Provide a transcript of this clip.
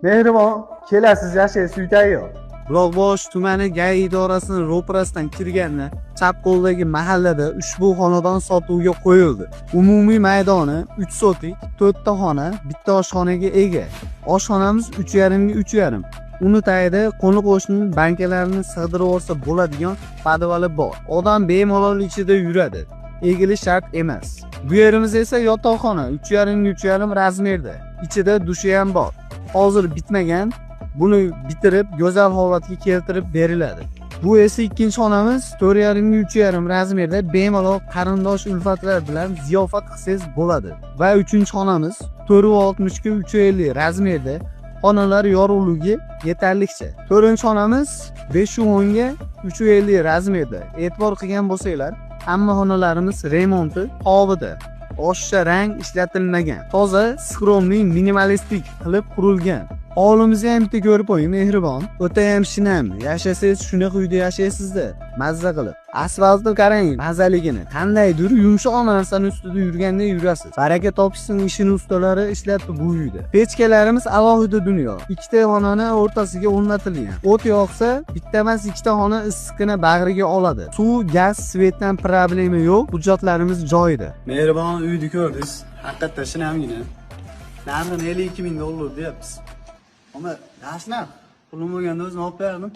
Mehribon, kelasiz yashaysiz uydayu. Buloqboshi tumani GAI idorasining ro'parasidan kirganda chap qo'ldagi mahallada ushbu xonadon sotuvga qo'yildi. Umumiy maydoni 3 sotik, 4 ta xona, bitta oshxonaga ega. Oshxonamiz 3,5 ga 3,5. Uni tagida qo'ni-qo'shni bankalarini sig'dirib olsa bo'ladigan podvali bor. Odam bemalol ichida yuradi. Egili shart emas. Bu yerimiz esa yotoqxona 3,5 ga 3,5 razmerda. Ichida dushi ham bor. Hozir bitmagan. Buni bitirib go'zal holatga keltirib beriladi. Bu esa ikkinchi xonamiz 4,5 ga 3,5 razmerda bemalol qarindosh ulfatlar bilan ziyofat qilsangiz bo'ladi. Va uchinchi xonamiz 4,60 ga 3,50 razmerda. Xonalar yorug'ligi yetarlicha. To'rtinchi xonamiz 5,10 ga 3,50 razmerda. E'tibor qilgan bo'lsanglar, hamma xonalarimiz remonti hobida. Oshcha rang ishlatilmagan. Toza, skromli, minimalistik qilib qurilgan. Hovlimizni ham bitta ko'rib qo'ying, mehribon. O'ta ham shinam. Yashasangiz shunaqa uyda yashaysiz-da, mazza qilib. Asfaltni qarang, mazaligini. Qandaydir yumshoq narsani ustida yurganda yurasiz. Baraka topishsin ishini ustalari ishlatdi bu uyda. Pechkalarimiz alohida dunyo. Ikkita xonani o'rtasiga o'rnatilgan. O't yoqsa, bitta emas ikkita xona issiqni bag'riga oladi. Suv, gaz, svetdan problema yo'q. Hujjatlarimiz joyida. Mehribon uyni ko'rdingiz. Haqiqatdan shinamgina. Narxini $52,000 deyapmiz. Ama yaxshi narx. Pulim bo'lganda o'zim olib berdim.